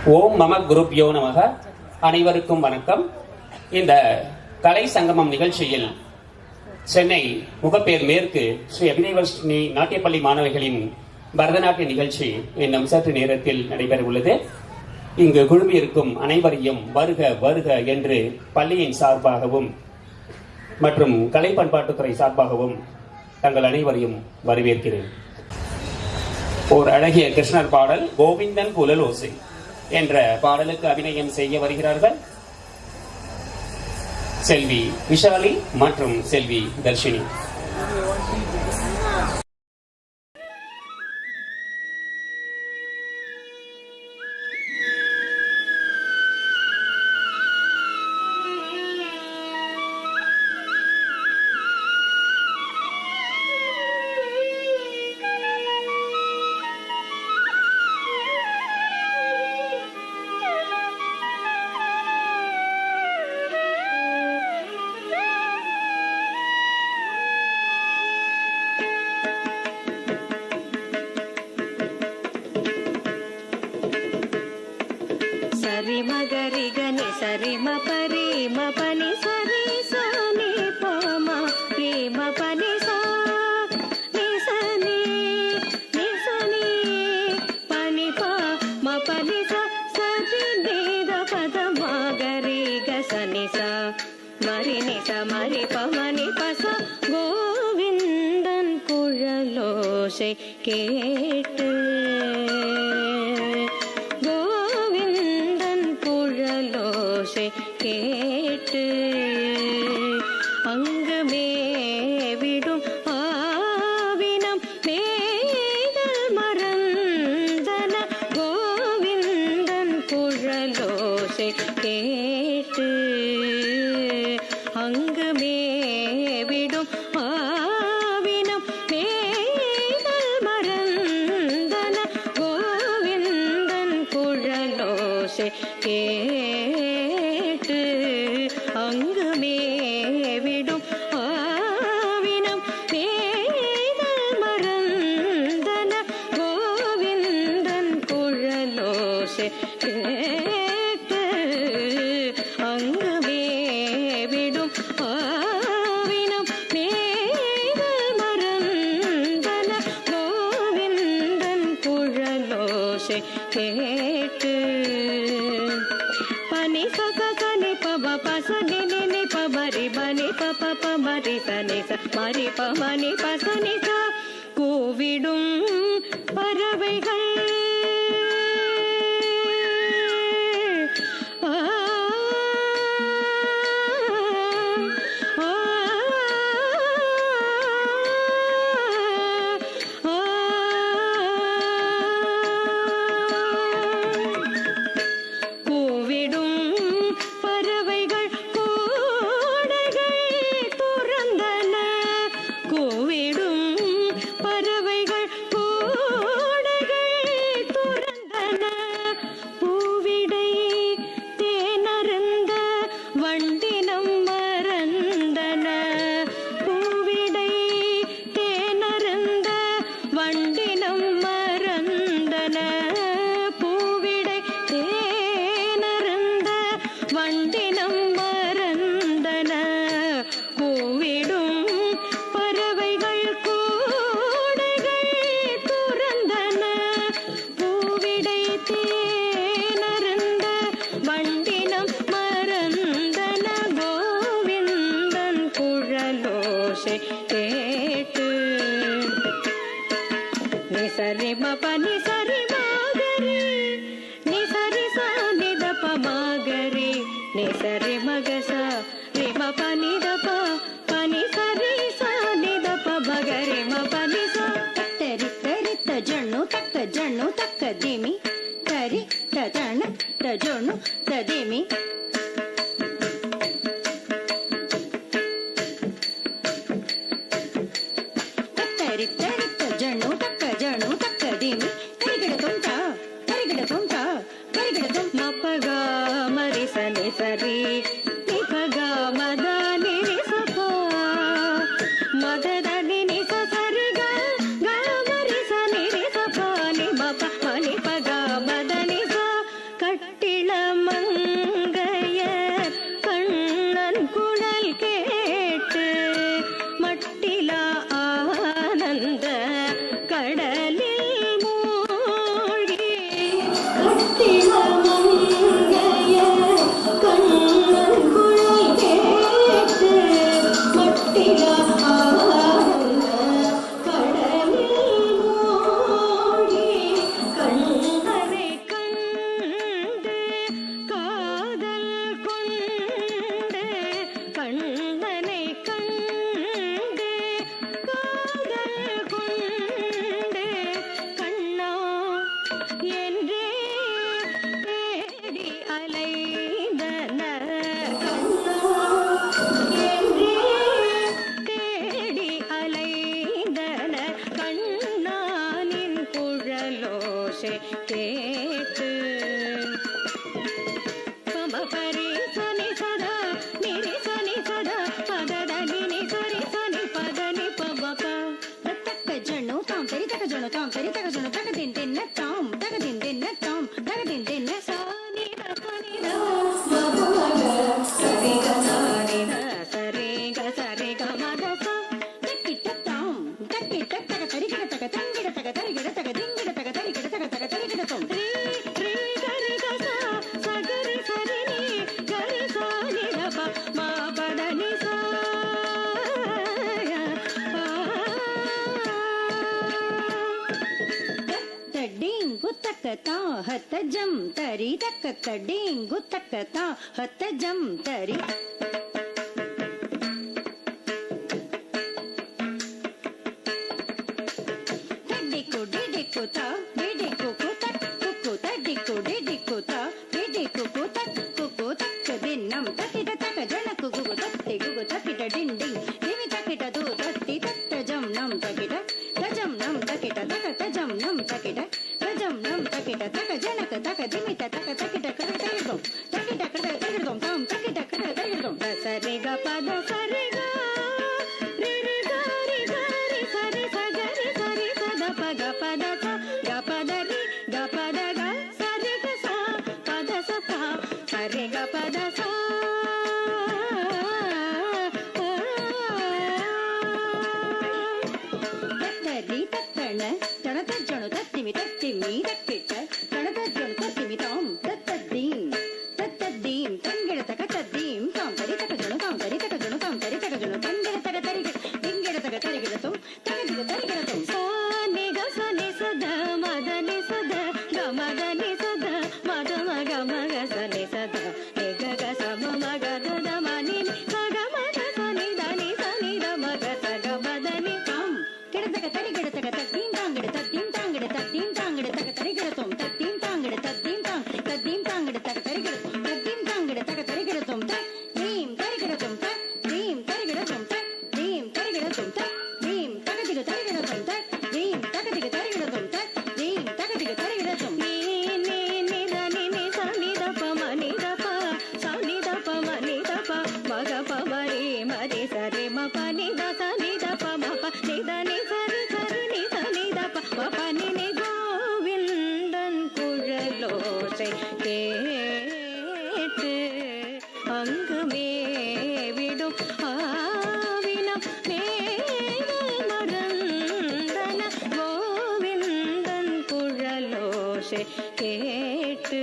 ஓம் நம குருப்யோ நமக. அனைவருக்கும் வணக்கம். இந்த கலை சங்கமம் நிகழ்ச்சியில் சென்னை முகப்பேர் மேற்கு ஸ்ரீ அபிநயவர்ஷினி நாட்டியப்பள்ளி மாணவிகளின் பரதநாட்டிய நிகழ்ச்சி இன்னும் சற்று நேரத்தில் நடைபெற உள்ளது. இங்கு குழுமியிருக்கும் அனைவரையும் வருக வருக என்று பள்ளியின் சார்பாகவும் மற்றும் கலை பண்பாட்டுத்துறை சார்பாகவும் தங்கள் அனைவரையும் வரவேற்கிறேன். ஓர் அழகிய கிருஷ்ணர் பாடல் கோவிந்தன் குழலோசை என்ற பாடலுக்கு அபிநயம் செய்ய வருகிறார்கள் செல்வி விஷாலி மற்றும் செல்வி தர்ஷினி. సరి మగరి గని సరి మ పరి మ పని సరి సని పమ రి మ పని సా ని సని పని ప మ పని స సరి ని ద పద మగరి గ సని స మరి ని స మరి ప మని ప స கோவிந்தன் குழலோசை கேட்டு கேட்டு அங்குமே விடும் ஆவினம் மேதல் மறந்தன கோவிந்தன் குழலோசை கேட்டு அங்குமே விடும் ஆவினம் மேதல் மறந்தன கோவிந்தன் குழலோசை கேட்டு அங்குமே விடும் ஆவினம் மேதல் மறந்தன கோவிந்தன் குழலோசை கேட்டு அங்குமே விடும் ஆவினம் மேதல் மறந்தன கோவிந்தன் குழலோசை கேட்டு பனி சசனி பப பசனி நினி பபரி பனி பப பமரி சனி ச மரி பமனி பசனி ச கூவிடும் பறவைகள் கேட்டு நீ சரி ம பனி சரி மகரி நீ சரி ச நி த ப மகரி நீ சரி மக ச ரி ம பனி த ப பனி சரி ச நி த ப மகரி ம பனி ச தரி தரி த ஜண்ணு தக்க திமி தரி த ஜண்ண த ஜண்ணு த திமி சரி நிபகா மத நிரிசப மத நிரிச சரி க மரிச நிரிசப நிப மணி பகா மத நிச என்றே தேடி அலைந்தனர் என்றே தேடி அலைந்தனர் கண்ணானின் குழலோசை கேட்டு பமபரி சனி சதா நிரி சனி சதா பதத நினி சரி சனி பதனி பமப தக்க ஜனு தாம் தெரி தக்க ஜனு தாம் தெரி தக்க ஜனு தக்க தின் தின்ன தாம் தக்க தின் தின்ன தாம் தக்க தின் தின்ன சானி ரசனி ரமபமக சரி க சானி ர சரி க சரி க மத சா தக்கிட்ட தாம் தக்கிட்ட தக்க தரி கிட தக்க தங்கிட தக்க தரி கிட தக்க திங்கிட தக்க தரி கிட தக்க தக்க தரி கிட தம் ரீ ரீ கரி க சா சகரி சரி நீ கரி சானி ரப மா பத நி சா தடிங்கு தக்கதா ஹத்த ஜம் தரி தக்க தடிங்கு தக்கதா ஹத்த ஜம் தரி தடிக்கு டிடிக்கு தா டிடிக்கு குத குகு தடிக்கு டிடிக்கு தா டிடிக்கு குத குகு தக்க தின்னம் தக்கிட தக்க ஜனக்கு குகு தத்தி குகு தக்கிட டிங் டிங் திவி தக்கிட து தத்தி தத்த ஜம் நம் தக்கிட தஜம் நம் தக்கிட தக்க தஜம் நம் தக்கிட தஜம் நம் தக்கிட தக்க ஜனக்கு தக்க திமித தக்க தக்கிட கட தகிடும் தக்கிட கட தகிடும் தாம் தக்கிட கட தகிடும் சரி க பத சரி க ரி ரி க ரி க ரி சரி சகரி சரி சத பத பத ச க பத ரி க பத க சரி க ச பத ச ப சரி க பத ச தத்தரி தத்தன தனத ஜனு தத்திமி தத்திமி தக்கிட்ட தனத ஜனு தத்திமி தாம் தத்ததீம் தத்ததீம் தங்கிட தக்க தத்தீம் தாம் தரி தக்க ஜனு தாம் தரி தக்க ஜனு தாம் தரி தக்க ஜனு தங்கிட தக்க தரி திங்கிட தக்க தரி கிடத்தும் தகதிக தரி கிடத்தும் சானி க சனி சத மத நி சத க மத நி சத மத மக மக சனி சத நிக க சம மக தத மனி சக மக சனி தனி சனி த மக சக மத நி தாம் கிடத்தக்க தரி கிடத்தக்க தத்தீம் தாங்கிட தத்தீம் தாங்கிட தத்தீம் தாங்கிட தக்க தரி கிடத்தும் தத்தீம் தாங்கிட தத்தீம் தாங் தத்தீம் தாங்கிட தக்க தரி கிடத்தும் தத்தீம் தாங்கிட தக்க தரி கிடத்தும் தீம் தரி கிடத்தும் தீம் தரி கிடத்தும் தீம் தரி கிடத்தும் தீம் தகதிக தரி கிடத்தும் தீம் தகதிக தரி கிடத்தும் தீம் தகதிக தரி கிடத்தும் நீ நீ நி த நி நி ச நி த ப ம நி த ப ச நி த ப ம நி த ப ம க ப ம ரி ம ரி ச ரி ம ப நி த ச நி த ப ம ப நி த நி ச ரி ச ரி நி ச நி த ப ம ப நி நி கோவிந்தன் குழலோசை கேட்டு அங்கு மேவிடும் ஆவினம் மேக மறந்தன கோவிந்தன் குழலோசை கேட்டு